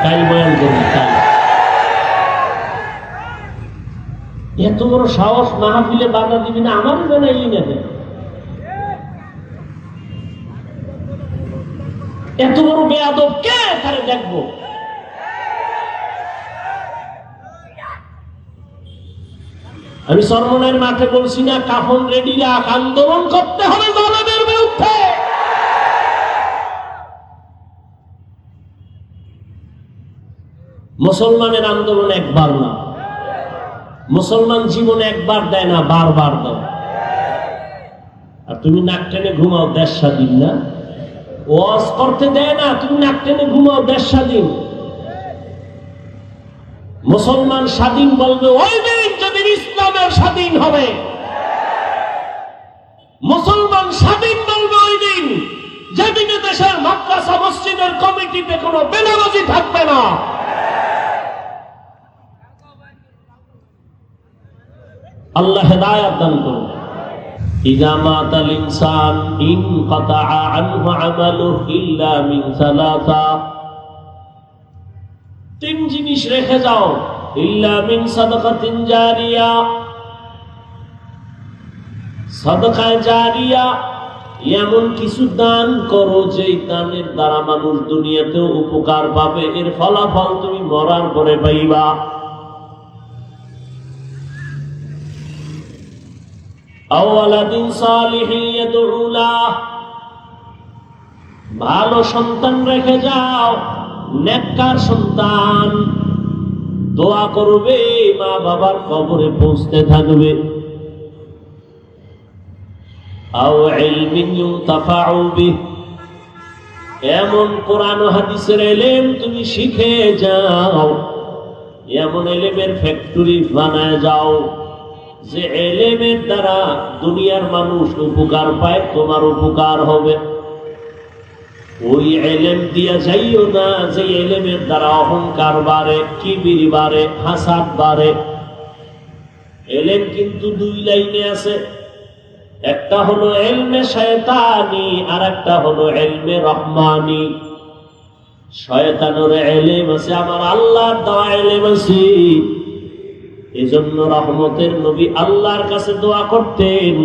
কাল বয়ান করি কাল। এত বড় সাহস, মাহফিলে বাধা দিবি না, আমার জানাইলি না কেন? এত বড় বেয়াদব কে? তারে দেখবো। আমি সরমনের মাঠে বলছি না, কাফন রেডি রাখ, আন্দোলন করতে হবে জালেমের বিরুদ্ধে। মুসলমানের আন্দোলন একবার না, মুসলমান জীবনে একবার দেয় না, বারবার দেয়। আর তুমি নাক টেনে ঘুমাও, দেশ স্বাধীন না। ওয়াজ করতে দেয় না, তুমি নাক টেনে ঘুমাও, দেশ স্বাধীন। মুসলমান স্বাধীন বলবে ওই দিন যেদিন ইসলামের স্বাধীন হবে। মুসলমান স্বাধীন বলবে ওই দিন যেদিনে দেশের মাদ্রাসা মসজিদের কমিটিতে কোনো বেনামাজি থাকবে না। আল্লাহ হেদায়েত দান করুন। ইযা মাতাল ইনসান ইনকাতা আনহু আমালুহু ইল্লা মিন সালাসা, তিন জিনিস রেখে যাও। ইল্লা মিন সাদাকাতিন জারিয়া, সাদাকা জারিয়া, এমন কিছু দান করো যেই দানের দ্বারা মানুষ দুনিয়াতেও উপকার পাবে, এর ফলাফল তুমি মরার পরে পাইবা। আওয়ালাদিন সালিহিন ইয়াদউ লাহ, ভালো সন্তান রেখে যাও, নেককার সন্তান দোয়া করবে, মা বাবার কবরে পৌঁছতে থাকবে। আও ইলমিন ইউনতাফাউ বিহি, এমন কোরআন ও হাদিসের ইলম তুমি শিখে যাও, এমন ইলমের ফ্যাক্টরি বানায় যাও যে ইলমের দ্বারা দুনিয়ার মানুষ উপকার পায়, তোমার উপকার হবে। ওই ইলম দিয়া যাইও না যে ইলমের দ্বারা অহংকার বাড়ে, কিবির বাড়ে, হাসাদ বাড়ে। ইলম কিন্তু দুই লাইনে আছে, একটা হলো ইলমে শয়তানি আর একটা হলো ইলমে রহমানি। শয়তানের ইলম আছে, আমার আল্লাহর দেওয়া ইলম আছে। এজন্য রহমতের নবী আল্লাহর কাছে দোয়া করতেন,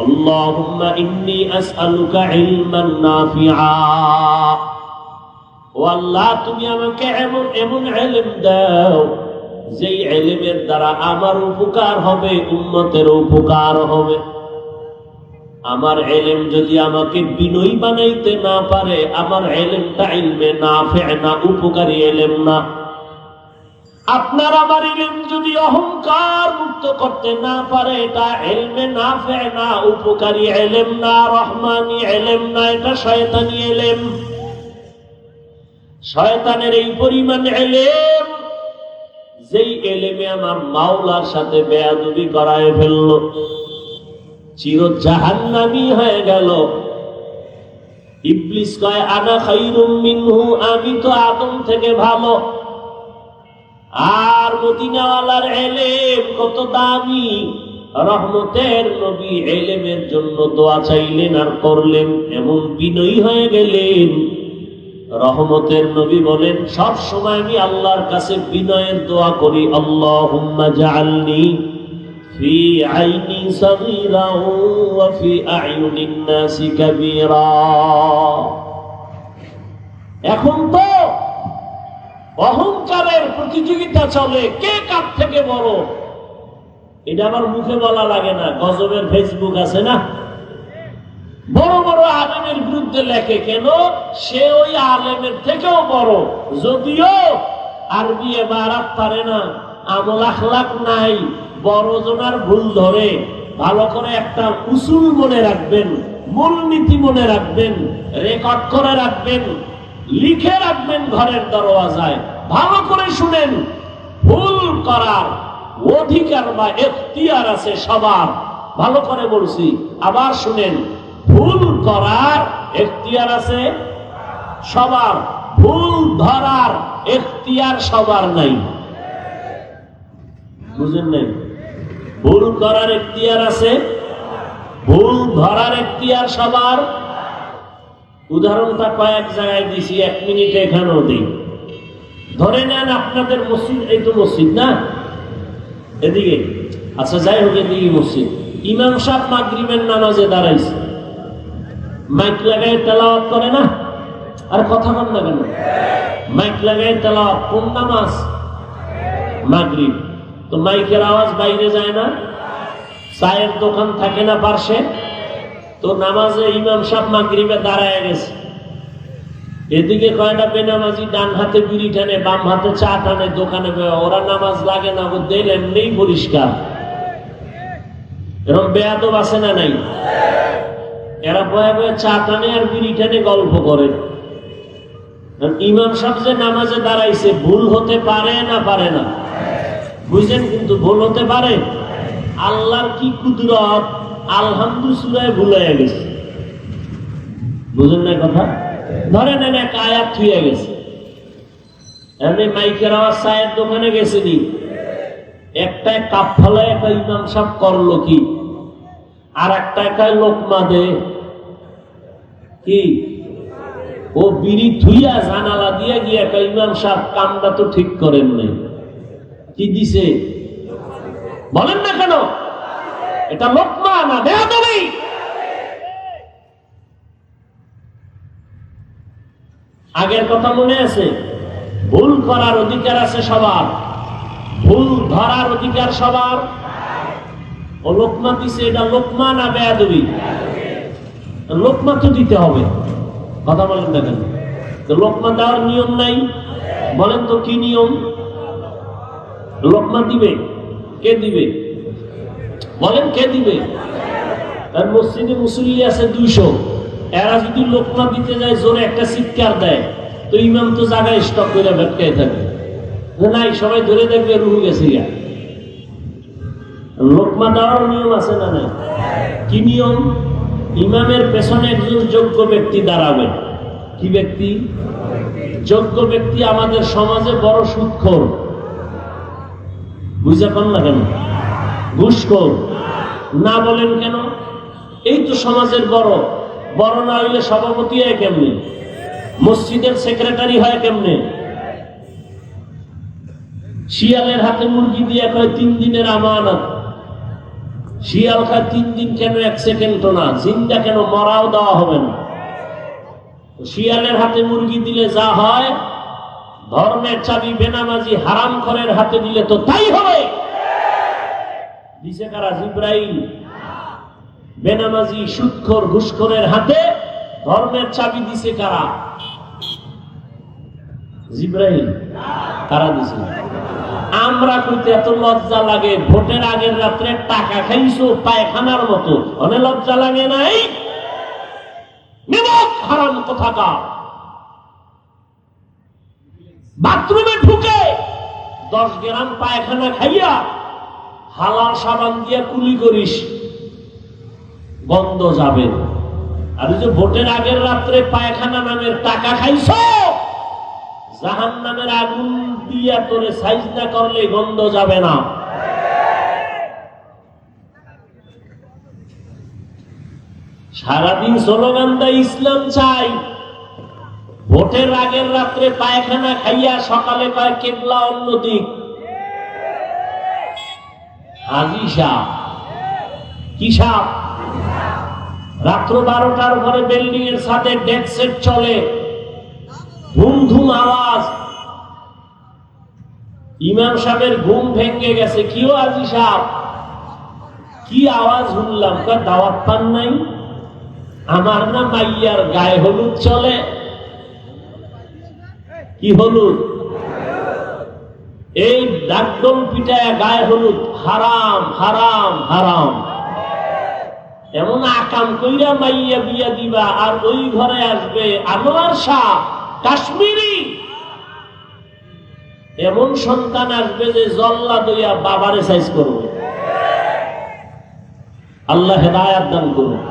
আল্লাহুম্মা ইন্নী আসআলুকা ইলমান নাফিআ, ও আল্লাহ তুমি আমাকে এমন এমন ইলম দাও যেই ইলমের দ্বারা আমার উপকার হবে, উম্মতের উপকার হবে। আমার ইলম যদি আমাকে বিনয়ী বানাইতে না পারে, আমার ইলমটা ইলমে নাফিআ না, উপকারী ইলম না। আপনার আমার ইলম যদি অহংকার মুক্ত করতে না পারে, এটা ইলমে নাফিআ না, উপকারী ইলম না, রহমানি ইলম না, এটা শয়তানি ইলম। শয়তানের এই পরিমাণ ইলম, যেই ইলমে আমার মাওলার সাথে বেয়াদবি করায় ফেলল, চির জাহান্নামী হয়ে গেল। ইবলিস কয় আনা খায়রুম মিনহু, আমি তো আদম থেকে ভালো। আর মদিনাওয়ালার ইলম কত দামি। রহমতের নবী ইলমের জন্য দোয়া চাইলেন আর করলেন, এমন বিনয়ী হয়ে গেলেন। রহমতের নবী বলেন, সব সময় আমি আল্লাহর কাছে বিনয়ের দোয়া করি, আল্লাহুম্মা জাআলনি ফি আইনি সাগীরা ওয়া ফি আ'য়ুনিন নাসি কাবীরা। এখন তো অহংকারের প্রতিযোগিতা চলে, কে কার থেকে বড়। এটা আমার মুখে বলা লাগে না, গজবের ফেসবুক আছে না, বড় বড় আলেমের বিরুদ্ধে লেখে, কেন সে ওই আলেমের থেকেও বড়, যদিও আরবি এবারাত পারে না, আমল আখলাক নাই, বড় জনার ভুল ধরে। ভালো করে একটা উসুল মনে রাখবেন, মূলনীতি মনে রাখবেন, রেকর্ড করে রাখবেন, লিখে রাখবেন ঘরের দরওয়াজায়। ভালো করে শুনেন, ভুল করার অধিকার বা এখতিয়ার আছে সবার। ভালো করে বলছি, আবার শুনেন, ভুল করার এখতিয়ার আছে সবার, ভুল ধরার এখতিয়ার সবার নাই। বুঝেন নাই? ভুল করার এখতিয়ার আছে, ভুল ধরার এখতিয়ার সবার। উদাহরণটা কয়েক জায়গায় দিছি, 1 মিনিটে এখানেও দিই। ধরে নেন আপনাদের মসজিদ, এই তো মসজিদ না এদিকে, আচ্ছা যাই হোক এদিকে মসজিদ, ইমাম সাহেব মাগরিবের নামাজে দাঁড়াইছে, মাইক লাগায় তেলাওয়াত করে না? আর কথা বল না কেন? মাইক লাগায় তেলাওয়াত কোন নামাজ? মাগরিব। তো মাইকের আওয়াজ বাইরে যায় না? চায়ের দোকান থাকে না পার্শ্বে? তো নামাজে ইমাম সাহেব মাগরিবে দাঁড়ায় গেছে, এদিকে কয়টা বেনামাজি ডান হাতে বিড়ি টানে, বাম হাতে চা টানে দোকানে, ওরা নামাজ লাগে না, ও দিল এমনিই পরিষ্কার। এরকম বেয়াদব আছে না নাই? এরা বয়ে বয়ে চা টানে আর বিড়ি টানে গল্প করে। ইমাম সাহেব যে নামাজে দাঁড়াইছে, ভুল হতে পারে না পারে না? বুঝছেন? কিন্তু ভুল হতে পারে। আল্লাহর কি কুদরত, আলহামদুলিল্লাহ সূরায় ভুল হয়ে গেছে। বুঝেন না কথা? ধরে নেন এক আয়াত থুয়ে গেছে, এমনি মাইকের আওয়াজ চায়ের দোকানে গেছেনি, একটা কাপ ফলায় একটা ইমাম সাহেব করলো কি, আর একটা একাই লোকমা দে কি, ও বিড়ি থুইয়া জানালা দিয়ে গিয়ে একটা ইমাম সাহেব কামটা তো ঠিক করেন নাই, কি দিছে বলেন না কেন? এটা লোকমা না বেয়াদবি? আগের কথা মনে আছে? ভুল করার অধিকার আছে সবার, ভুল ধরার অধিকার সবার। ও লোকমা দিছে, এটা লোকমা না বেয়াদবি? লোকমা তো দিতে হবে, কথা বলেন না কেন? লোকমা দেওয়ার নিয়ম নাই? বলেন তো কি নিয়ম? লোকমা দিবে কে? দিবে বলেন কে দিবে? আর মসজিদে মুসল্লি আছে 200, এরা যদি লোকমা দিতে যায় জোরে একটা চিৎকার দেয়, তো ইমাম তো জায়গায় স্টপ করে ভেটকায় থাকে, নাই সবাই ধরে দেখবে রুহু গেছে। লোকমা দেওয়ার নিয়ম আছে না নাই? কি নিয়ম? ইমামের পেছনে একজন যোগ্য ব্যক্তি দাঁড়াবে। কি ব্যক্তি? যোগ্য ব্যক্তি। আমাদের সমাজে বড় সুদখোর, বুঝে পান না কেন? ঘুষখোর না বলেন কেন? এই তো সমাজের বড়, বড় না হইলে সভাপতি হয় কেমনে? মসজিদের সেক্রেটারি হয় কেমনে? শিয়ালের হাতে মুরগি দিয়ে কয় 3 দিনের আমানত। শিয়াল খায় 3 দিন কেন? 1 সেকেন্ডও না। জিন্দা কেন? মরাও দেওয়া হবে না। শিয়ালের হাতে মুরগি দিলে যা হয়, ধর্মের চাবি বেনামাজি হারামখোরের হাতে দিলে তো তাই হবে। দিছে কারা? জিব্রাইল। বেনামাজি সুদখোর ঘুষখোরের হাতে ধর্মের চাবি দিছে কারা? জিব্রাইল। কারা দিছে? আমরা কইতে এত লজ্জা লাগে, ভোটের আগের রাত্রে টাকা খাইছো পায়খানার মতো, অনেক লজ্জা লাগে নাই? নিমক হারাম কোথাকার। বাথরুমে ঢুকে 10 গ্রাম পায়খানা খাইয়া হালাল সাবান দিয়া কুলি করিস, গন্ধ যাবে। আর যে ভোটের আগের রাত্রে পায়খানা নামের টাকা খাইছো, জাহান্নামের আগুন দিয়া তোরে সাজদা করলে গন্ধ যাবে না। সারাদিন স্লোগান দেয় ইসলাম চাই, ভোটের আগের রাত্রে পায়খানা খাইয়া সকালে কয় কেবলা অন্যদিক। হাজি সাহ কি সাহ? রাত্র 12টার পরে বিল্ডিং এর সাথে ডেক সেট চলে, ধুম ধুম আওয়াজ। ইমাম সাহেবের ঘুম ভেঙে গেছে। কিও হাজি সাহ, কি আওয়াজ শুনলাম? দাওয়াত পান নাই? আমার না মাইয়ার গায়ে হলুদ চলে। কি হলুদ? এই ডাকডোল পিটায় গায়ে হলুদ হারাম হারাম হারাম। এমন আকাম কইরা মাইয়া বিয়া দিবা, আর ওই ঘরে আসবে আনোয়ার শাহ কাশ্মীরি। এমন সন্তান আসবে যে জল্লা দইয়া বাবারে সাইজ করবে। আল্লাহ হেদায়াত দান করুন।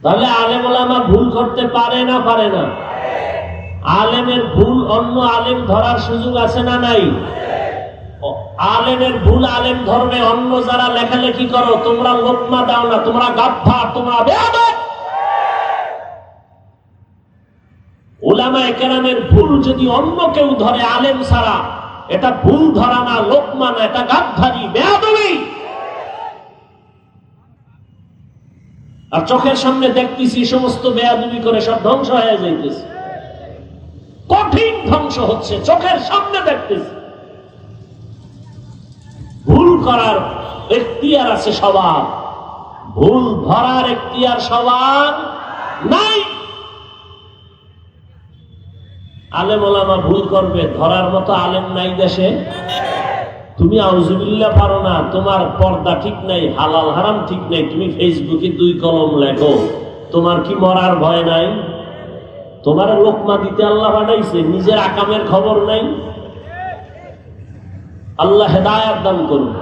তাহলে আলেম ওলামা ভুল করতে পারে না? পারে না? আলেমের ভুল অন্য আলেম ধরার সুযোগ আছে না নাই? আলেমের ভুল আলেম ধর্মে অন্য যারা লেখালেখি করো, তোমরা লোকমা দাও না, তোমরা গাফফার, তোমরা বেয়াদব। উলামায়ে কেরামের ভুল যদি অন্য কেউ ধরে আলেম ছাড়া, এটা ভুল ধরা না, লোকমান, এটা গাদ্দারি, বেয়াদবি। আর চোখের সামনে দেখতেছি সমস্ত বেয়াদবি করে সব ধ্বংস হয়ে যাইতেছে, কঠিন ধ্বংস হচ্ছে, চোখের সামনে দেখতেছি। ভুল করার এখতিয়ার আছে সবার, ভুল ধরার এখতিয়ার সবার নাই। আলেম ওলামা ভুল করবে, ধরার মতো আলেম নাই দেশে। তুমি আউযুবিল্লাহ পারো না, তোমার পর্দা ঠিক নাই, হালাল হারাম ঠিক নাই, তুমি ফেসবুকে 2 কলম লেখো, তোমার কি মরার ভয় নাই? তোমার লোকমা দিতে আল্লাহ পাঠাইছে, নিজের আকামের খবর নাই। আল্লাহ হেদায়েত দান করুন।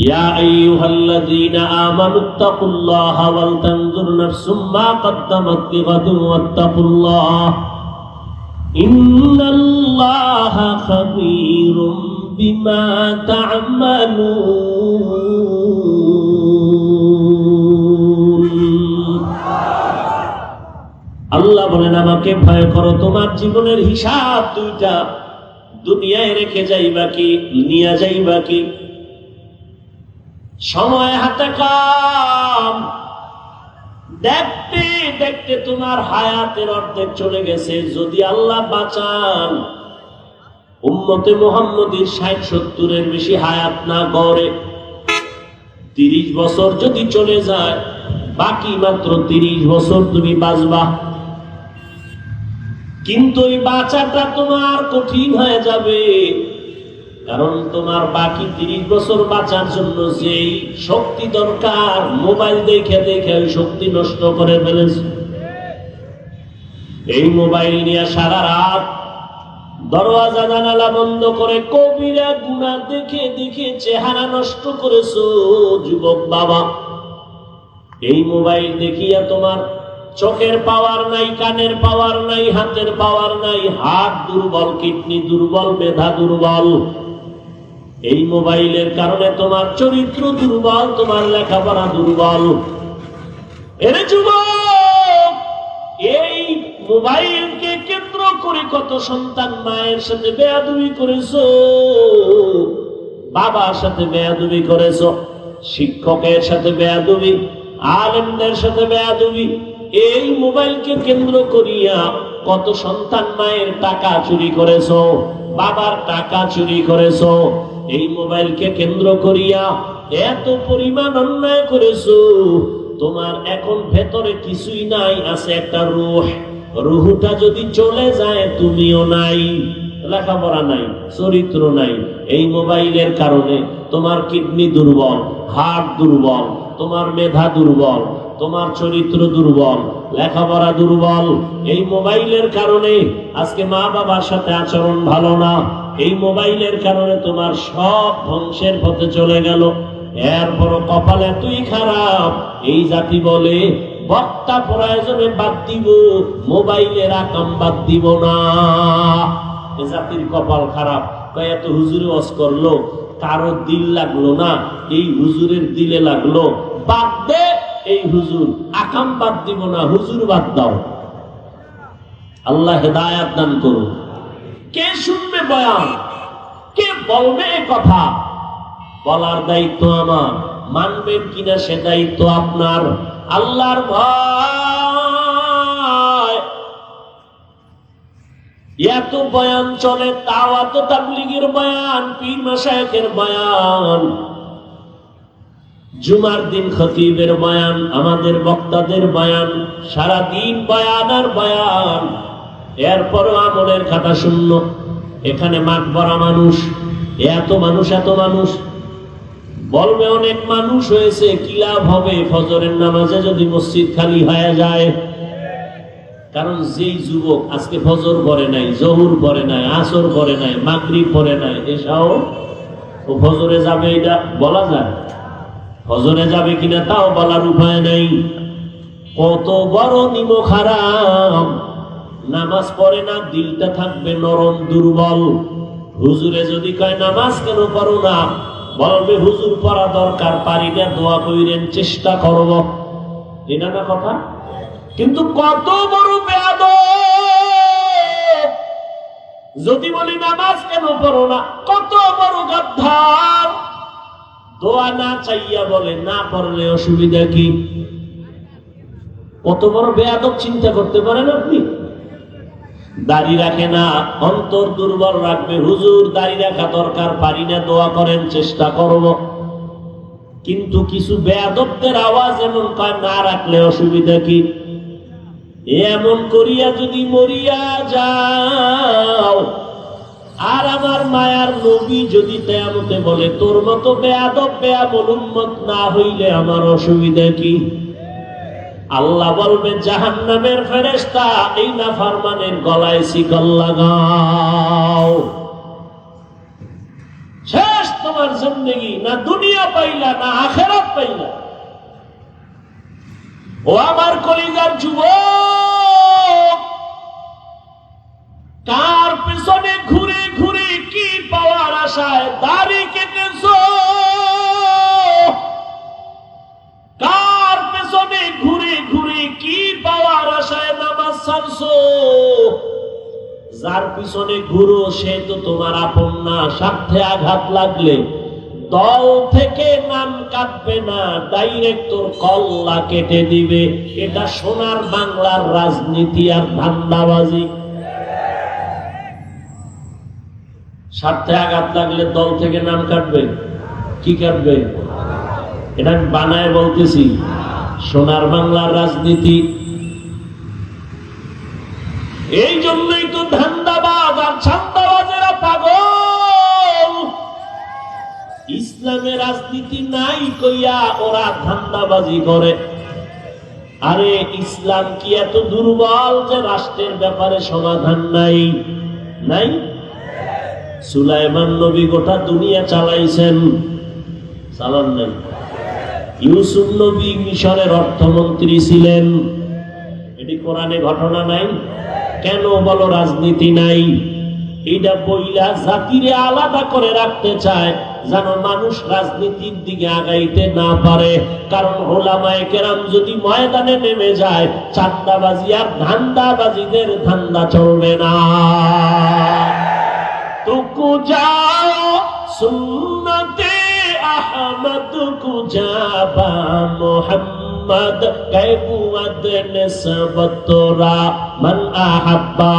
ইয়া আইয়ুহাল্লাযীনা আমানুত্তাকুল্লাহা ওয়াল তানজুর নাফসুম মা কদ্দামাত লিগাদিন ওয়াত্তাকুল্লাহ ইন্নাল্লাহা খাবীরুম বিমা তা'মালুন। আল্লাহ বলেন, আমাকে ভয় করো, তোমার জীবনের হিসাব 2টা দুনিয়ায় রেখে যাইবা কি, নিয়ে যাইবা কি? সময় হাতে কম, দেখতে দেখতে তোমার হায়াতের অর্ধেক চলে গেছে। যদি আল্লাহ বাঁচান, উম্মতে মুহাম্মদীর 60-70-এর বেশি হায়াত না গড়ে, 30 বছর যদি চলে যায়, বাকি মাত্র 30 বছর তুমি বাঁচবা। কিন্তু এই বাঁচাটা তোমার কঠিন হয়ে যাবে, কারণ তোমার বাকি 30 বছর বাঁচার জন্য যেই শক্তি দরকার, মোবাইল দেখে দেখে ওই শক্তি নষ্ট করে ফেলেছে। এই মোবাইল নিয়ে সারা রাত দরওয়াজা জানালা বন্ধ করে কবিরা গুনাহ দেখে দেখে চেহারা নষ্ট করেছো যুবক বাবা। এই মোবাইল দেখিয়া তোমার চোখের পাওয়ার নাই, কানের পাওয়ার নাই, হাতের পাওয়ার নাই, হাত দুর্বল, কিডনি দুর্বল, মেধা দুর্বল। এই মোবাইলের কারণে তোমার চরিত্র দুর্বল, তোমার লেখাপড়া দুর্বল। এরে যুবক, এই মোবাইলকে কেন্দ্র করে কত সন্তান মায়ের সাথে বেয়াদবি করেছো, বাবার সাথে বেয়াদবি করেছো, শিক্ষকের সাথে বেয়াদবি, আলেমদের সাথে বেয়াদবি। এই মোবাইলকে কেন্দ্র করিয়া কত সন্তান মায়ের টাকা চুরি করেছো, বাবার টাকা চুরি করেছো। এই মোবাইলকে কেন্দ্র করিয়া এত পরিমাণ অন্যায় করেছো। তোমার এখন ভেতরে কিছুই নাই, আছে একটা রূহ। রূহটা যদি চলে যায়, তুমিও নাই, লেখাপড়া নাই, চরিত্র নাই। এই মোবাইলের কারণে তোমার কিডনি দুর্বল, হার্ট দুর্বল, তোমার মেধা দুর্বল, তোমার চরিত্র দুর্বল, লেখাপড়া দুর্বল। এই মোবাইলের কারণে আজকে মা বাবার সাথে আচরণ ভালো না। এই মোবাইলের কারণে তোমার সব ধ্বংসের পথে চলে গেল। এরপর কপালে তুই খারাপ, এই জাতি বলে বক্তা প্রয়োজনে বাদ দিব, মোবাইলের আকাম বাদ দিব না। এ জাতির কপাল খারাপ। এত হুজুরে ওয়াজ করলো, কারো দিল লাগলো না, এই হুজুরের দিলে লাগলো। বাদ দে এই হুজুর, আকাম বাদ দিব না, হুজুর বাদ দাও। আল্লাহ হেদায়েত দান করুন। কে শুনবে বয়ান, কে বলবে কথা? বলার দায়িত্ব আমার, মানবেন কিনা সে দায়িত্ব আপনার। আল্লাহর ভয়। এত বয়ান চলে, দাওয়াত তাবলীগের বয়ান, পীর মাশায়েখের বয়ান, জুমার দিন খতিবের বয়ান, আমাদের বক্তাদের বয়ান, সারা দিন বয়ান আর বয়ান। এরপরও আমলের খাতা শূন্য। এখানে মাঠ ভরা মানুষ, এত মানুষ, এত মানুষ। বলবে অনেক মানুষ হয়েছে, কি লাভ হবে ফজরের নামাজে যদি মসজিদ খালি হয়ে যায়? কারণ যেই যুবক আজকে ফজর পড়ে নাই, জহুর পড়ে নাই, আসর পড়ে নাই, মাগরিব পড়ে নাই, এসাও ও ফজরে যাবে, এটা বলা যায়? ফজরে যাবে কিনা তাও বলার উপায় নাই। কত বড় নিমক হারাম। নামাজ পড়ে না, দিলটা থাকবে নরম, দুর্বল। হুজুরে যদি কয় নামাজ কেন পড়ো না, বলবে হুজুর পড়া দরকার, পারি না, দোয়া কইরেন, চেষ্টা করব। এটা না কথা? কিন্তু কত বড় বেয়াদব! যদি বলি নামাজ কেন পড়ো না, কত বড় গাদ্দার! দোয়া না চাইয়া বলে না পড়লে অসুবিধা কি? কত বড় বেয়াদব চিন্তা করতে পারেন আপনি? দাড়ি রাখে না, অন্তর দুর্বল রাখবে, হুজুর দাড়ি রাখা দরকার, পারি না, দোয়া করেন, চেষ্টা করব। কিন্তু কিছু বেয়াদবদের আওয়াজ এমন কয় না রাখলে অসুবিধা কি? এমন করিয়া যদি মরিয়া যাও, আর আমার মায়ার নবী যদি কিয়ামতে বলে তোর মতো বেয়াদব বেয়ামল উম্মত না হইলে আমার অসুবিধা কি? আল্লাহ বলবে জাহান্নামের ফেরেশতা এই নাফরমানের গলায় শিকল লাগাও। শেষ তোমার জিন্দেগি, না দুনিয়া পাইলা না আখিরাত পাইলা। ও আমার কলিজার যুবক, কার পিছনে ঘুরে ঘুরে কি পাওয়ার আশায় দাড়ি কেটেছো? কার পেছনে ঘুরে ঘুরে কি পাওয়ার আশায় নামাজ ছাড়ছো? যার পিছনে ঘুরো সে তো তোমার আপন না। স্বার্থে আঘাত লাগলে দল থেকে নাম কাটবে না, ডাইরেক্ট তোর কল্লা কেটে দিবে। এটা সোনার বাংলার রাজনীতি আর ধান্দাবাজি। স্বার্থে আঘাত লাগলে দল থেকে নাম কাটবে, কি কাটবে? এটা আমি বানায় বলতেছি, সোনার বাংলার রাজনীতি। এই জন্যই তো ধান্দাবাজ আর ছান্দাবাজেরা পাগল। ইসলামের রাজনীতি নাই কইয়া ওরা ধান্দাবাজি করে। আরে ইসলাম কি এত দুর্বল যে রাষ্ট্রের ব্যাপারে সমাধান নাই? নাই। সুলাইমান নবী গোটা দুনিয়া চালাইছেন, চালান নাই। ইউসুফ নবী মিশরের অর্থমন্ত্রী ছিলেন, এটি কোরআনে ঘটনা নাই? কেন বলো রাজনীতি নাই? এটা বইলা জাতিরে আলাদা করে রাখতে চায় যেন মানুষ রাজনীতির দিকে আগাইতে না পারে। কারণ ওলামায়ে কেরাম যদি ময়দানে নেমে যায়, চাঁদাবাজি আর ধান্দাবাজিদের ধান্দা চলবে না। তুকু যাও সুন্নতে আহমদ কুজাবা মোহাম্মদ কৈবুদ নিসবত তোরা মান আহাব্বা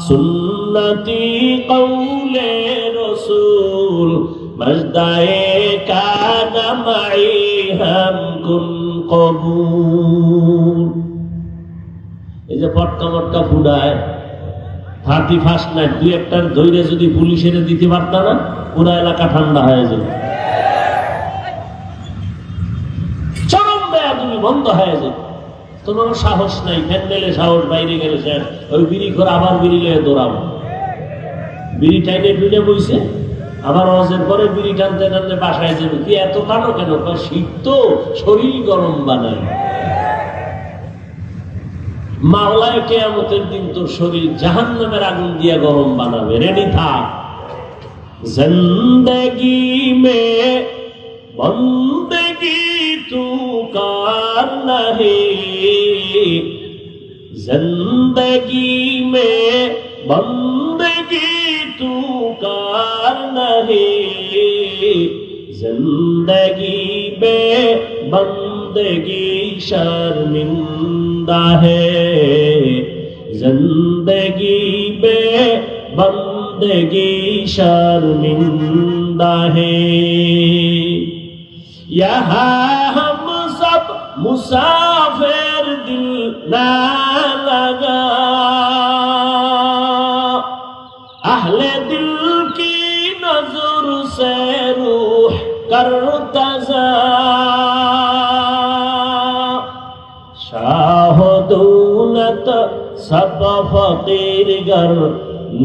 সুন্নতি কওলে রাসূল মজদায়ে কানা মাই হাম কুন কবুল। এই যে পটকা মটকা ফুডায় 31 নাইট, দুই একটার ধৈর্য যদি পুলিশের দিতে পারত না, পুরো এলাকা ঠান্ডা হয়ে যাবে, চরম বেয়াদবি বন্ধ হয়ে যাবে। তোমার সাহস নাই, প্যান্ডেলে সাহস, বাইরে গেলে শেষ। ওই বিড়ি করে আবার বিড়ি লিয়ে দৌড়াবো, বিড়ি টাইনে টুইনে বইছে, আবার ওয়াজের পরে বিড়ি টানতে টানতে বাসায় যাবে। তুই এত টানো কেন? শীত তো, শরীর গরম বানায়। মাওলায় কিয়ামতের দিন তোর শরীর জাহান্নামের আগুন দিয়ে গরম বানাবে। রেডি থাক। জিন্দেগি মে বন্দেগি তু কার নাহি, জিন্দেগি মে বন্দেগি তু কার নাহি, জিন্দেগি বে বন্দেগি शर्मिंदा है, जिंदगी बे बंदगी शर्मिंदा है। यहाँ हम सब मुसाफिर दिल ना लगा, अहले दिल की नजर से रूह करता जा, शाह दौलत सब फकीर गर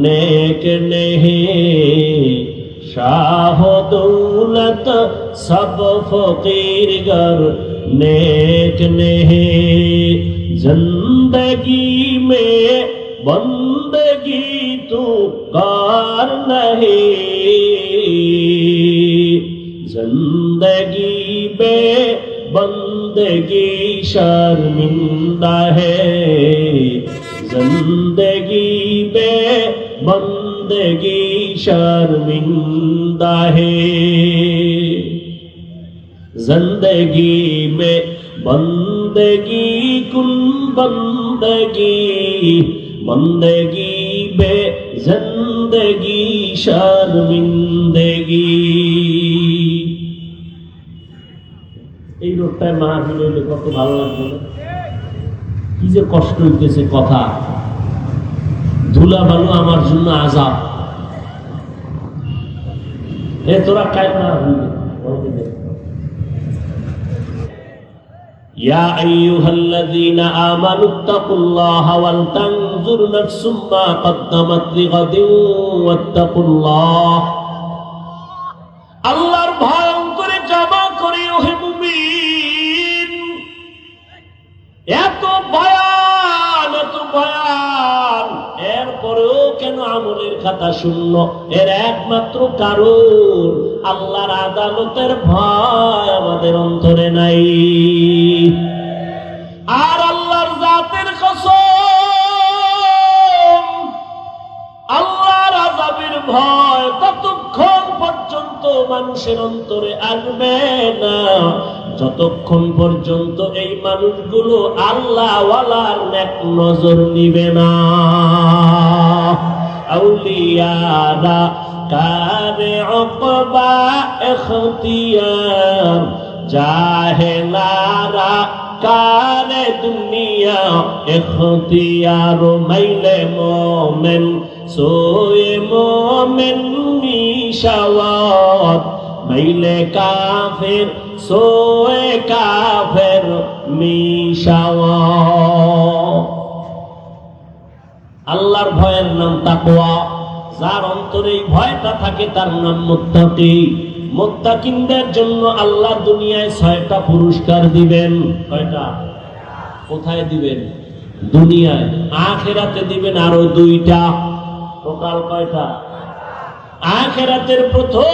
नेक नहीं, शाह दौलत सब फकीर गर नेक नहीं, जिंदगी में बंदगी तू कार नहीं, जिंदगी में बंदगी शर्मिंदा शर्मिंदा है जिंदगी बे बंदगी शर्मिंदा है जिंदगी में बंदगी कुन बंदगी बंदगी बे जिंदगी शर्मिंदगी। এই রোডটায় মাহফিল হইলে কত ভালো লাগবে না? কি যে কষ্ট হইতেছে কথা, ধুলা বালু আমার জন্য আযাব। এ তোরা কাই না হইলে يا أيها الذين آمنوا اتقوا الله ولتنظر نفس ما قدمت لغد واتقوا الله। আল্লাহর ভয় করে জমা করি ওহে মুমিন। এত বয়ান এরপরেও কেন আমলের খাতা শূন্য? এর একমাত্র কারণ আল্লাহর আদালতের ভয় আমাদের অন্তরে নাই। আর আল্লাহর জাতের কসম, আল্লাহর আযাবের ভয় ততক্ষণ পর্যন্ত মানুষের অন্তরে আসবে না যতক্ষণ পর্যন্ত এই মানুষগুলো আল্লাহ ওয়ালার নেক নজর নিবে না। আউলিয়ারা কারে উকবা ইখতিয়ার, জাহেলারা কারে দুনিয়া ইখতিয়ার। মাইলে মোমেন সোয়ে মোমেন মিশাওয়াত, মাইলে কাফের সোয়ে কাফের মিশাওয়াত। আল্লাহর ভয়ের নাম তাকওয়া। যার অন্তরে এই ভয়টা থাকে তার নাম মুত্তাকি। মুত্তাকিনদের জন্য আল্লাহ দুনিয়ায় 6টা পুরস্কার দিবেন। কয়টা? কোথায় দিবেন? দুনিয়ায়। আখিরাতে দিবেন আরো 2টা। টোটাল কয়টা? আখিরাতের প্রথম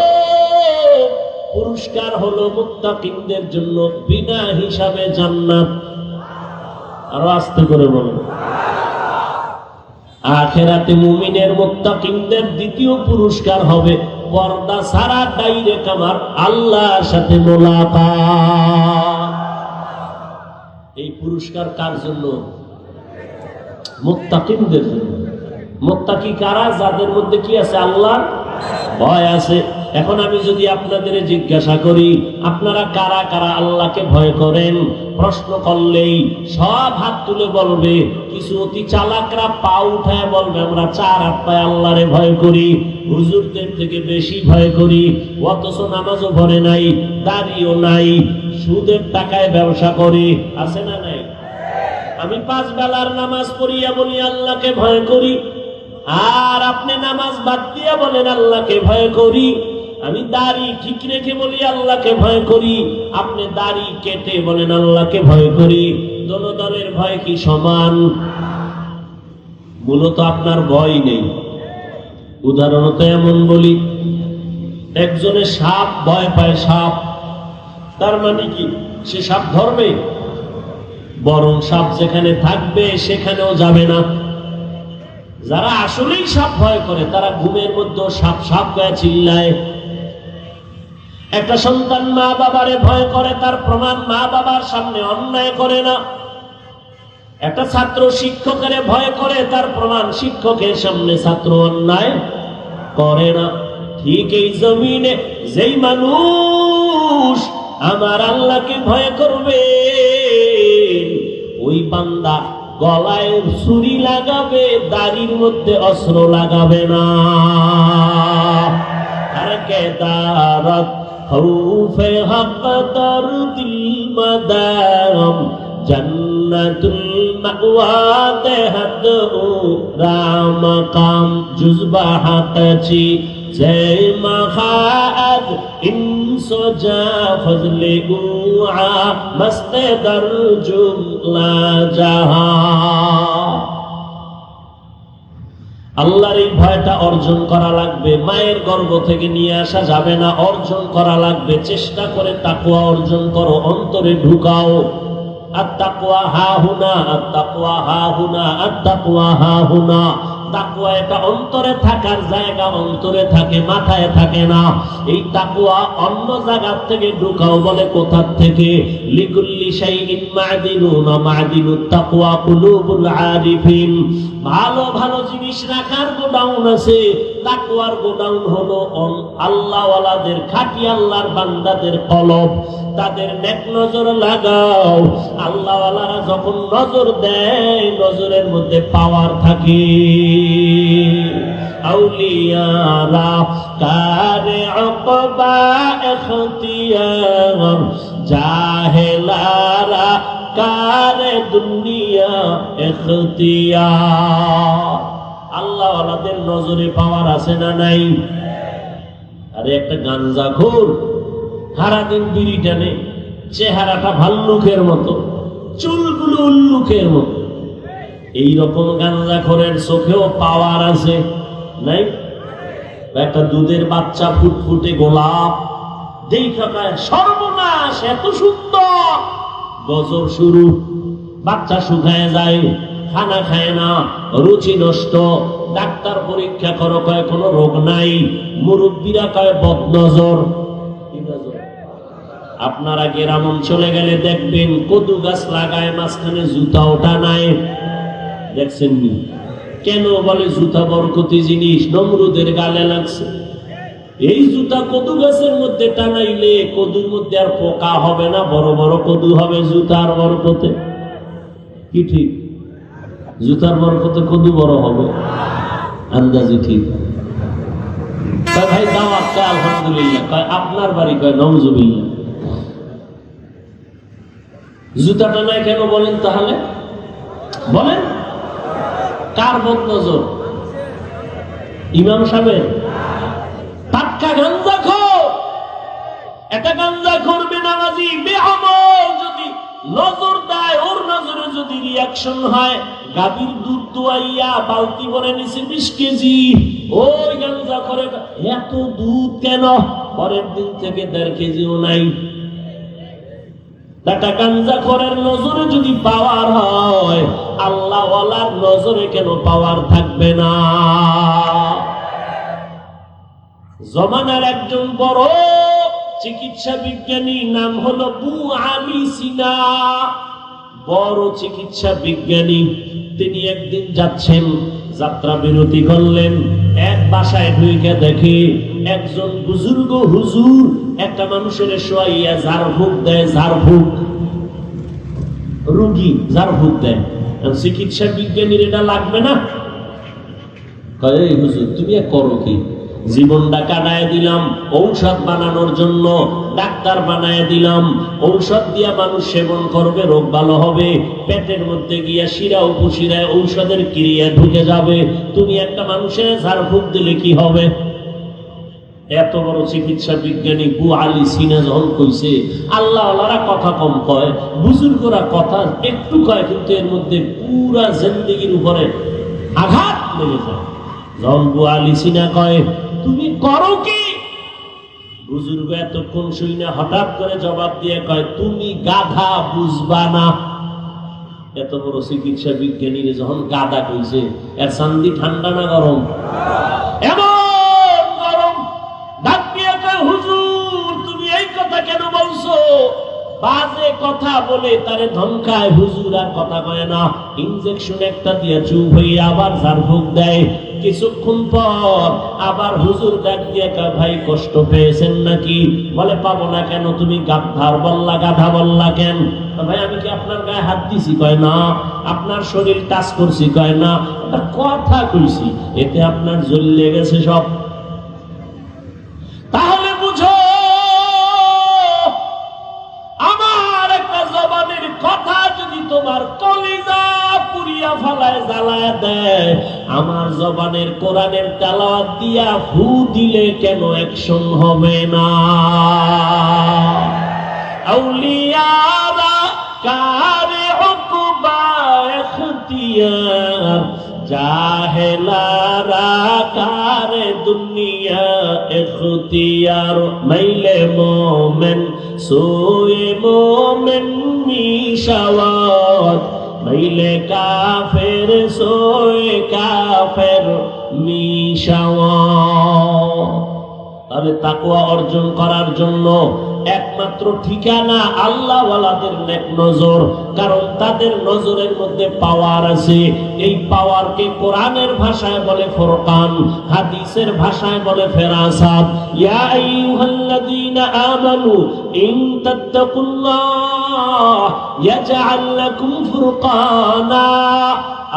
পুরস্কার হলো মুত্তাকিনদের জন্য বিনা হিসাবে জান্নাত। আরো আস্তে করে বলুন। আখিরাতে মুমিনের মুত্তাকিনদের দ্বিতীয় পুরস্কার হবে পর্দা ছাড়া ডাইরেক্ট আমার আল্লাহর সাথে মোলাকাত। এই পুরস্কার কার জন্য? মুত্তাকিনদের জন্য। মুত্তাকি কারা? যাদের মধ্যে কি আছে? আল্লাহর ভয় আছে। এখন আমি যদি আপনাদের জিজ্ঞাসা করি আপনারা কারা কারা আল্লাহকে ভয় করেন, প্রশ্ন করলেই সব হাত তুলে বলবে। কিছু অতি চালাকরা পা উঠায় বলবে আমরা 4 হাত পায়ে আল্লাহরে ভয় করি, হুজুরদের থেকে বেশি ভয় করি, অথচ নামাজও পড়ে নাই, দাড়িও নাই, সুদের টাকায় ব্যবসা করি। আছে না নাই? আমি 5 বেলার নামাজ পড়িয়া বলি আল্লাহকে ভয় করি, আর আপনি নামাজ বাদ দিয়া বলেন আল্লাহকে ভয় করি। আমি দাড়ি ঠিক রেখে বলি আল্লাহকে ভয় করি, আপনি দাড়ি কেটে বলেন আল্লাহকে ভয় করি। দোনো দলের ভয় কি সমান? মূলত আপনার ভয় নেই। উদাহরণত এমন বলি, একজনের সাপ ভয় পায়, সাপ, তার মানে কি সে সাপ ধরবে? বরং সাপ যেখানে থাকবে সেখানেও যাবে না। যারা আসলেই সাপ ভয় করে তারা ঘুমের মধ্যে সাপ সাপ গায়ে চিল্লায়। একটা সন্তান মা বাবারে ভয় করে, তার প্রমাণ মা বাবার সামনে অন্যায় করে না। একটা ছাত্র শিক্ষকের ভয় করে, তার প্রমাণ শিক্ষকের সামনে ছাত্র অন্যায় করে না। ঠিক এই জমিনে যেই মানুষ আমার আল্লাহকে ভয় করবে ওই বান্দা গলায় ছুরি লাগাবে, দাড়ির মধ্যে অস্ত্র লাগাবে না। তারকেদারত খৌফে হক দর দিল মাদারম জান্নাতুল মাওয়া দেহদ রাম কাম জুজবা হাতচি জয় মহাদ ইনসোজা ফজলে উআ মস্তে দর জুমলা জাহা। আল্লাহর এই ভয়টা অর্জন করা লাগবে। মায়ের গর্ভ থেকে নিয়ে আসা যাবে না, অর্জন করা লাগবে। চেষ্টা করে তাকওয়া অর্জন করো, অন্তরে ঢুকাও। আত-তাকওয়া হাহুনা, আত-তাকওয়া হাহুনা, আত-তাকওয়া হাহুনা। তাকওয়া এটা অন্তরে থাকার জায়গা, অন্তরে থাকে, মাথায় থাকে না। এই তাকওয়া অন্য জায়গা থেকে ঢুকাও, বলে কোথা থেকে? লিকুল্লি শাইইন মা'দিনুন, মা'দিনুত তাকওয়া কুলুবুল আরিফিন। ভালো ভালো জিনিস রাখার গোডাউন আছে, তাকওয়ার গোডাউন হলো আল্লাহওয়ালাদের, খাঁটি আল্লাহর বান্দাদের কলব। তাদের নেক নজর লাগাও। আল্লাহওয়ালারা যখন নজর দেয়, নজরের মধ্যে পাওয়ার থাকে। আউলিয়ারা কারে উকবা ইখতিয়ার, জাহেলারা কারে দুনিয়া ইখতিয়ার। আল্লাহওয়ালাদের নজরে পাওয়ার আছে না নাই? আরে একটা গাঞ্জাখোর সারাদিন বিড়ি টানে, চেহারাটা ভাল্লুকের মতো, চুলগুলো উল্লুকের মতো। এইরকম গাঞ্জাখোরের চোখেও পাওয়ার আছে নাই? একটা দুধের বাচ্চা ফুটফুটে গোলাপ দেখা সর্বনাশ, এত সুন্দর, গজব শুরু। বাচ্চা শুকায় যায়, খানা খায় না, রুচি নষ্ট। ডাক্তার পরীক্ষা করো, কয় কোনো রোগ নাই। মুরব্বীরা কয় বদনজর। আপনারা গ্রাম অঞ্চলে গেলে দেখবেন কদু গাছ লাগায়, মাঝখানে জুতা ওঠা নাই, দেখছেন নি? কেন? বলে জুতা বরকতি জিনিস, নমরুদের গালে লাগছে। এই জুতা কদু গাছের মধ্যে টানাইলে কদুর মধ্যে আর পোকা হবে না, বড় বড় কদু হবে জুতার বরকতে। কি ঠিক? জুতার বরকতে কদু বড় হবে, আন্দাজি ঠিক। ভাই দাওয়াত, কয় আলহামদুলিল্লাহ। কয় আপনার বাড়ি? কয় নাউজুবিল্লাহ। জুতাটা নাই কেন বলেন তাহলে? বলেন কার বদনজর? ইমাম সাহেব? পাক্কা গাঞ্জাখোর। এটা গাঞ্জাখোর বেনামাজি বেআমল যদি নজর দেয়, ওর নজরে যদি রিয়াকশন হয়, গাভীর দুধ দোয়াইয়া বালতি ভরে নিছে 20 কেজি, ওই গাঞ্জাখোরে এত দুধ কেন? পরের দিন থেকে 1.5 কেজিও নাই। একটা গাঞ্জাখোরের নজরে যদি পাওয়ার হয়, আল্লাহওয়ালার নজরে কেন পাওয়ার থাকবে না? জমানার একজন বড় চিকিৎসা বিজ্ঞানী, নাম হলো আবু আলী সিনা, বড় চিকিৎসা বিজ্ঞানী। তিনি একদিন যাচ্ছেন, যাত্রা বিরতি করলেন, এক বাসায় ঢুকে দেখে একজন বুজুর্গ হুজুর একটা মানুষের শোয়াইয়া ঝাড়ফুঁক দেয়। ঝাড়ফুঁক, রোগী ঝাড়ফুঁক দেয়। চিকিৎসা বিজ্ঞানীর এটা লাগবে না? কয় হুজুর তুমি করো কি? জীবনটা কাটায় দিলাম ঔষধ বানানোর জন্য, ডাক্তার বানায় দিলাম। ঔষধ দিয়া মানুষ সেবন করবে, রোগ ভালো হবে, পেটের মধ্যে গিয়া শিরা উপশিরায় ঔষধের ক্রিয়া ঢুকে যাবে। তুমি একটা মানুষের ঝাড়ফুঁক দিলে কি হবে? এত বড় চিকিৎসা বিজ্ঞানী আবু আলী সিনা যখন কইছে, আল্লাহওয়ালারা কথা কম কয়, বুজুর্গরা কথা একটু কয়, কিন্তু এর মধ্যে পুরা জিন্দেগির উপরে আঘাত লেগে যায়। যখন আবু আলী সিনা কয় তুমি করো কি? বুজুর্গ এতক্ষণ শুই না, হঠাৎ করে জবাব দিয়ে কয় তুমি গাধা, বুঝবা না। এত বড় চিকিৎসা বিজ্ঞানীর যখন গাধা কইছে, এর শান্তি ঠান্ডা না গরম? এমন গরম। ডাক দিয়ে কয় হুজুর তুমি এই কথা কেন বলছো? বাজে কথা বলে তারে ধমকায়। হুজুর আর কথা কয় না, ইনজেকশন একটা দিয়ে চুপ হয়ে আবার ঝাড়ফুঁক দেয়। কিছুক্ষণ পর আবার হুজুর ডাক দিয়ে কয় ভাই কষ্ট পেয়েছেন নাকি? বলে পাবো না কেন? তুমি গাধার বললা, গাধা বললা কেন? ভাই আমি কি আপনার গায়ে হাত দিছি? কয় না। আপনার শরীর টাচ করছি? কয় না। কথা কইছি, এতে আপনার জ্বলে গেছে সব। তাহলে বুঝো, আমার একটা জবানের কথা যদি তোমার কলিজা পুরিয়া ফালায়, জ্বালায় দেয়, আমার জবানের কোরআনের তেলাওয়াত দিয়া ফু দিলে কেন অ্যাকশন হবে না? আউলিয়ারা কারে উকবা ইখতিয়ার, জাহেলারা কারে দুনিয়া ইখতিয়ার। মাইলে মোমেন সোয়ে মোমেন, মিশাওয়াত মাইলে কাফের সোয়ে কাফের মিশাওয়াত। তাহলে তাকওয়া অর্জন করার জন্য একমাত্র ঠিকানা আল্লাহ ওয়ালাদের নেক নজর, কারণ তাদের নজরের মধ্যে পাওয়ার আছে। এই পাওয়ারকে কোরআনের ভাষায় বলে ফুরকান, হাদিসের ভাষায় বলে ফেরাসাত। ইয়া আইয়ুহাল্লাযীনা আমানু ইন তাত্তাকুল্লাহ ইয়াজআল লাকুম ফুরকানা।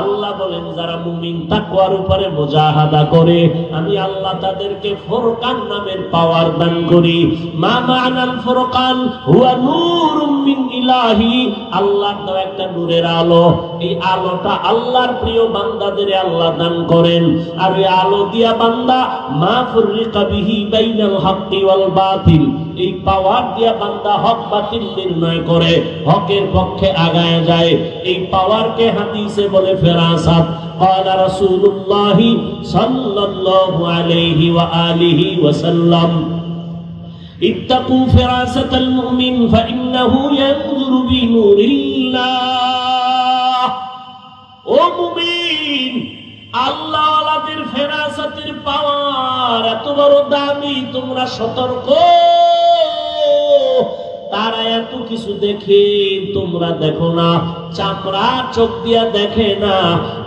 আল্লাহ বলেন যারা মুমিন তাকওয়ার উপরে মুজাহাদা করে আমি আল্লাহ তাদেরকে ফুরকান নামের পাওয়ার দান করি। মা মা'নাল ফুরকান হুয়া নূরুম মিন ইলাহি, আল্লাহর দেওয়া একটা নূরের আলো। এই আলোটা আল্লাহর প্রিয় বান্দাদের আল্লাহ দান করেন। আর এই আলো দিয়া বান্দা মা ফুররিকা বিহি বাইনাল হাক্কি ওয়াল বাতিল, এই পাওয়ার দিয়া বান্দা হক বাতিল নির্ণয় করে, হকের পক্ষে আগায় যায়। এই পাওয়ারকে হাদিসে বলে ফেরাসাত। قال رسول الله صلى الله عليه وآله وسلم اتقوا فراسة المؤمن فإنه ينظر بنور الله। ও মুমিন, আল্লাহ ওয়ালাদের ফেরাসাতের পাওয়ার এত বড় দামি, তোমরা সতর্ক। তারা এত কিছু দেখে, তোমরা দেখো না। চামড়া চোখ দিয়া দেখে না,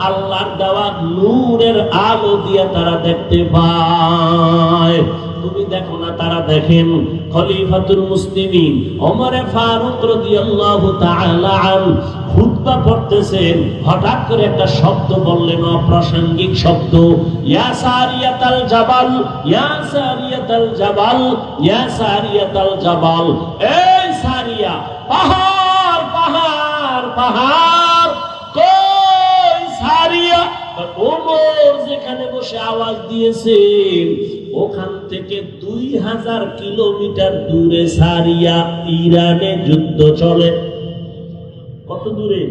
আল্লাহর দেওয়া নূরের আলো দিয়া তারা দেখতে পায়। তুমি দেখো না, তারা দেখেন। খলিফাতুল মুসলিমিন ওমর ফারুক রাদিয়াল্লাহু তাআলা আনহু খুতবা পড়তেছেন, হঠাৎ করে একটা শব্দ বললেন, অপ্রাসঙ্গিক শব্দ। ইয়া সারিয়াতাল জাবাল, ইয়া সারিয়াতাল জাবাল, ইয়া সারিয়াতাল জাবাল। এই সারিয়া, পাহাড় পাহাড় পাহাড়, কই সারিয়া? ওমর যেখানে বসে আওয়াজ দিয়েছেন ওখান থেকে 2000 কিলোমিটার দূরে সারিয়া, ইরানে যুদ্ধ চলে। কত দূরে?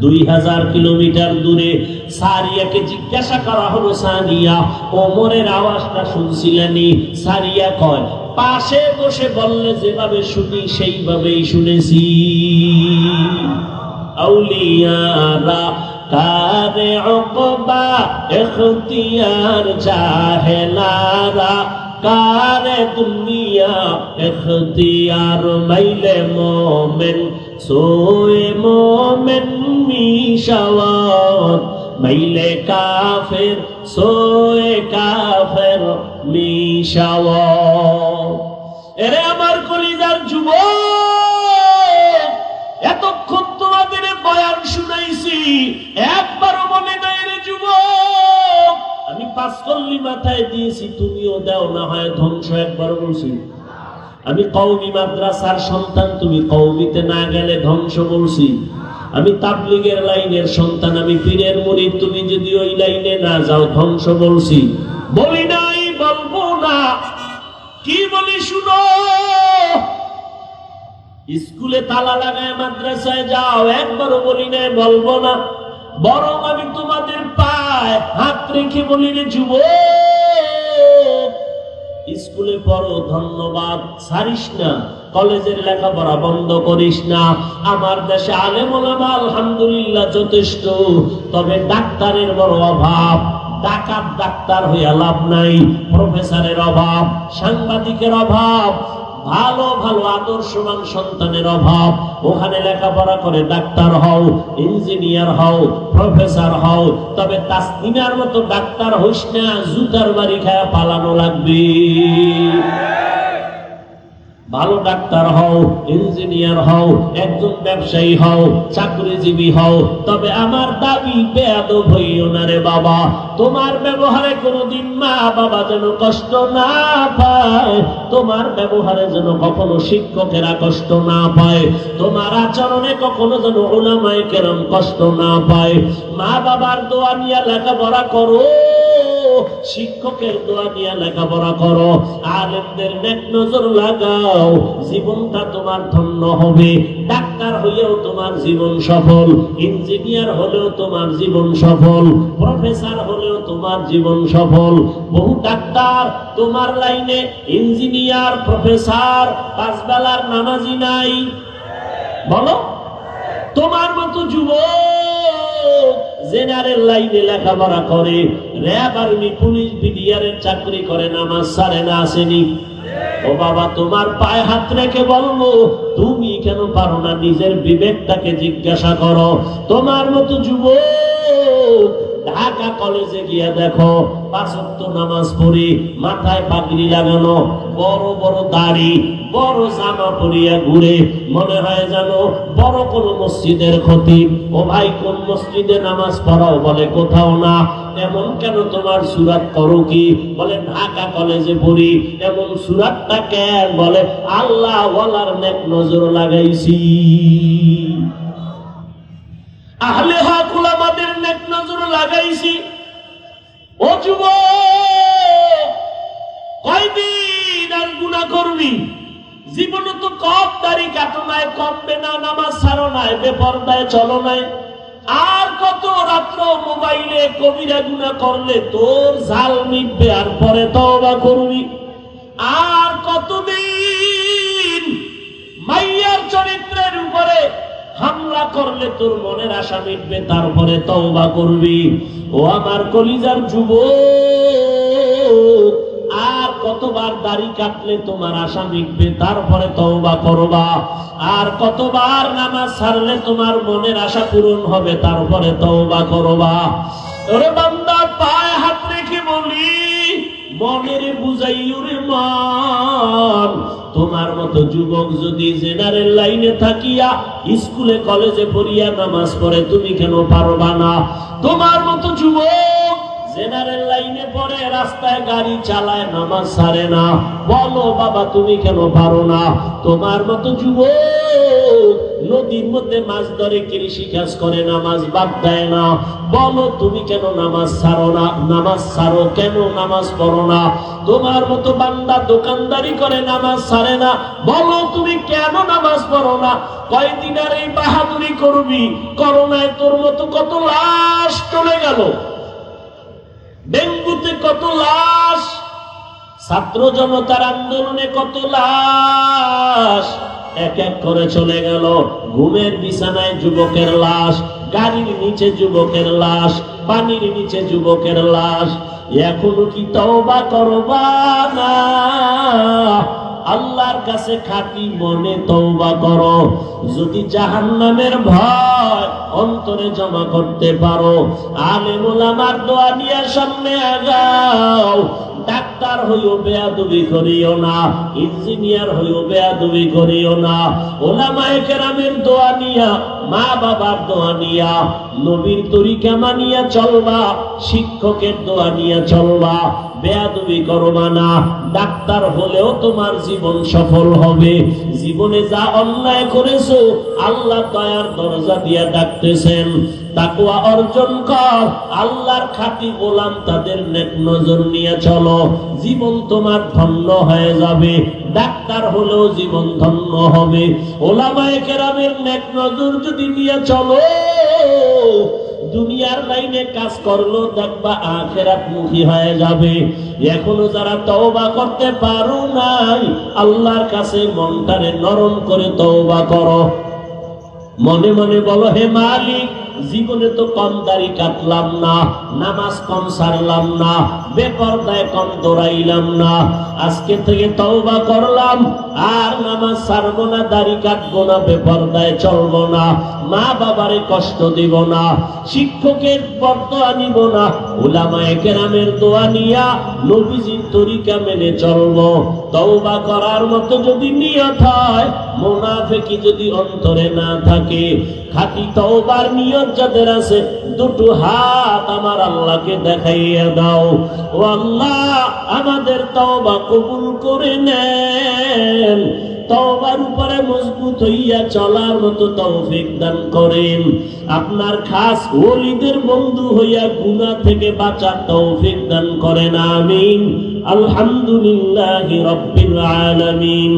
2000 কিলোমিটার দূরে। সারিয়াকে জিজ্ঞাসা করা হলো, সারিয়া ওমরের আওয়াজটা শুনছিলেনি? সারিয়া কয়, পাশে বসে বললে যেভাবে শুনি সেইভাবেই শুনেছি। আউলিয়ারা কারে উকবা ইখতিয়ার জাহেলারা, কারে দুনিয়া ইখতিয়ার মাইলে মোমেন সোয়ে মোমেন মিশাওয়াত মাইলে কাফের সোয়ে কাফের মিশাওয়াত। এরে আমার কলিজার যুবক, এতক্ষণ তোমাদের বয়ান শুনাইছি, একবারও মনে নাই রে যুবক? আমি 5 কল্লি মাথায় দিয়েছি, তুমিও দাও না হয় ধ্বংস। একবারও বলছি আমি কওমি মাদ্রাসার সন্তান, তুমি কওমিতে না গেলে ধ্বংস বলছি। আমি তাবলীগের লাইনের সন্তান, আমি পীরের মুরিদ, তুমি যদি ওই লাইনে না যাও ধ্বংস বলছি। বলি নাই, বলবো না। কি বলি শুনো, স্কুলে তালা লাগায় মাদ্রাসায় যাও, একবারও বলি নাই বলবো না। বরং আমি তোমাদের পায়ে হাত রেখে বলি রে যুবক, স্কুলে পড়ো, ধন্যবাদ, ছাড়িস না। কলেজের লেখাপড়া বন্ধ করিস না। আমার দেশে আলেম ওলামা আলহামদুলিল্লাহ যথেষ্ট, তবে ডাক্তারের বড় অভাব। ডাকাত ডাক্তার হইয়া লাভ নাই, প্রফেসরের অভাব, সাংবাদিকের অভাব, ভালো ভালো আদর্শবান সন্তানের অভাব। ওখানে লেখাপড়া করে ডাক্তার হও, ইঞ্জিনিয়ার হও, প্রফেসর হও, তবে তাসলিমার মতো ডাক্তার হইস না, জুতার বাড়ি খায়া পালানো লাগবে। ভালো ডাক্তার হও, ইঞ্জিনিয়ার হও, একজন ব্যবসায়ী হও, চাকরিজীবী হও, তবে আমার দাবি বেয়াদব হইও না রে বাবা। তোমার ব্যবহারে কোনোদিন মা বাবা যেন কষ্ট না পায়, তোমার ব্যবহারে যেন কখনো শিক্ষকেরা কষ্ট না পায়, তোমার আচরণে কখনো যেন উলামায়ে কেরাম কষ্ট না পায়। মা বাবার দোয়া নিয়ে লেখাপড়া করো, শিক্ষকের দোয়া নিয়ে লেখাপড়া করো, আলেমদের নেক নজর লাগাও, জীবনটা তোমার ধন্য হবে। ডাক্তার হইলেও তোমার জীবন সফল, ইঞ্জিনিয়ার হলেও তোমার জীবন সফল, প্রফেসর হলেও তোমার জীবন সফল। বহু ডাক্তার তোমার লাইনে, ইঞ্জিনিয়ার, প্রফেসর, 5 বেলার নামাজি নাই, বলো। তোমার মতো যুবক জেনারেল লাইনে লেখাপড়া করে, র্যাব, আর্মি, পুলিশ, বিডিআরের চাকরি করে, নামাজ ছাড়ে না, আসেনি? ও বাবা, তোমার পায়ে হাত রেখে বলবো, তুমি কেন পারো না? নিজের বিবেকটাকে জিজ্ঞাসা করো। তোমার মতো যুবক ঢাকা কলেজে গিয়ে দেখো, 5 ওয়াক্ত নামাজ পড়ি, মাথায় পাগড়ি লাগানো, বড় বড় দাড়ি, বড় জামা পরিয়া ঘুরে, মনে হয় জানো বড় কোন মসজিদের খতিব। ও ভাই, কোন মসজিদে নামাজ পড়াও? বলে কোথাও না। এমন কেন? তোমার সুরাত করো কি? বলে ঢাকা কলেজে পড়ি। এমন সুরাতটা কেন? বলে আল্লাহ ওয়ালার নেক নজর লাগাইছি, আহলে হক উলামাদের নেক নজর লাগাইছি। ও যুবক, কয়দিন আর গুনাহ করবি? জীবনে তো কম দাড়ি কাটো নাই, কমবে না, নামাজ ছাড়ো নাই, বেপরদায় চলো নাই, আর কত রাত্র মোবাইলে কবিরা গুনাহ করলে তোর ঝাল মিটবে, আর পরে তওবা করবি। আর কতদিন মাইয়ার চরিত্রের উপরে হামলা করলে তোর মনের আশা মিটবে, তারপরে তওবা করবি। ও আমার কলিজার যুবক, আর কতবার দাড়ি কাটলে তোমার আশা মিটবে, তারপরে তওবা করবা? আর কতবার নামাজ ছাড়লে তোমার মনের আশা পূরণ হবে, তারপরে তওবা করবা? ওরে বান্দা, পায়ে হাত রেখে বলি, মনের বুঝাইও রে মান। তোমার মতো যুবক যদি জেনারেল লাইনে থাকিয়া স্কুলে কলেজে পড়িয়া নামাজ পড়ে, তুমি কেন পারবা না? তোমার মতো যুবক জেনারেল লাইনে পড়ে, রাস্তায় গাড়ি চালায়, নামাজ ছাড়ে না, বলো বাবা তুমি কেন পারো না? তোমার মতো যুবক নদীর মধ্যে মাছ ধরে, কৃষি কাজ করে, নামাজ বাদ দেয় না, বলো তুমি কেন নামাজ ছাড়ো না? নামাজ ছাড়ো কেন? নামাজ পড়ো না? তোমার মতো বান্দা দোকানদারি করে, নামাজ ছাড়ে না, বলো তুমি কেন নামাজ পড়ো না? কয়দিন আর এই বাহাদুরি করবি? করোনায় তোর মতো কত লাশ চলে গেল, ডেঙ্গুতে কত লাশ, ছাত্র জনতার আন্দোলনে কত লাশ এক এক করে চলে গেল। ঘুমের বিছানায় যুবকের লাশ, গাড়ির নিচে যুবকের লাশ, পানির নিচে যুবকের লাশ। এখনো কি তওবা করবা না? আল্লাহর কাছে খাঁটি মনে তওবা করো। যদি জাহান্নামের ভয় অন্তরে জমা করতে পারো, আলেম ওলামার দোয়া নিয়ে সামনে আগাও। ডাক্তার হইও বেয়াদবি করিও না, ইঞ্জিনিয়ার হইও বেয়াদবি করিও না। ওলামায়ে কেরামের দোয়া নিয়া, মা বাবার দোয়া নিয়া, নবীর তরিকা মানিয়া চলবা, শিক্ষকের দোয়া নিয়া চলবা, বেয়াদবি করবা না। ডাক্তার হলেও তোমার জীবন সফল হবে। জীবনে যা অন্যায় করেছো, আল্লাহ দয়ার দরজা দিয়া ডাকতেছেন, তাকওয়া অর্জন কর, আল্লাহর খাঁটি গোলাম, তাদের নেক নজর নিয়ে চলো, জীবন তোমার ধন্য হয়ে যাবে। ডাক্তার হলেও জীবন ধন্য হবে। ওলামায়ে কেরামের নেক নজর যদি নিয়ে চলো, দুনিয়ার লাইনে কাজ করলো, দেখবা আখিরাত মুখী হয়ে যাবে। এখনো যারা তওবা করতে পারো নাই, আল্লাহর কাছে মনটারে নরম করে তওবা করো। মনে মনে বলো, হে মালিক, জীবনে তো কম দাড়ি কাটলাম না, নামাজ কম ছাড়লাম না, বেপরদায় কম দৌড়াইলাম না, আজকে থেকে তওবা করলাম, আর নামাজ ছাড়বো না, দাড়ি কাটবো না, বেপরদায় চলবো না, মা বাবারে কষ্ট দিব না, শিক্ষকের বরদোয়া নিব না, উলামায়ে কেরামের দোয়া নিয়া নবীজির তরিকা মেনে চলবো। তওবা করার মতো যদি নিয়ত হয়, মুনাফিকি যদি অন্তরে না থাকে, খাঁটি তওবার নিয়ত যাদের আছে, দুটো হাত আমার আল্লাহকে দেখাইয়া দাও। ও আল্লাহ, আমাদের তওবা কবুল করে নেন, তওবার উপরে মজবুত হইয়া চলার মতো তৌফিক দান করেন। আপনার খাস ওলিদের বন্ধু হইয়া গুনাহ থেকে বাঁচার তৌফিক দান করেন। আমিন। আলহামদুলিল্লাহি রাব্বিল আলামিন।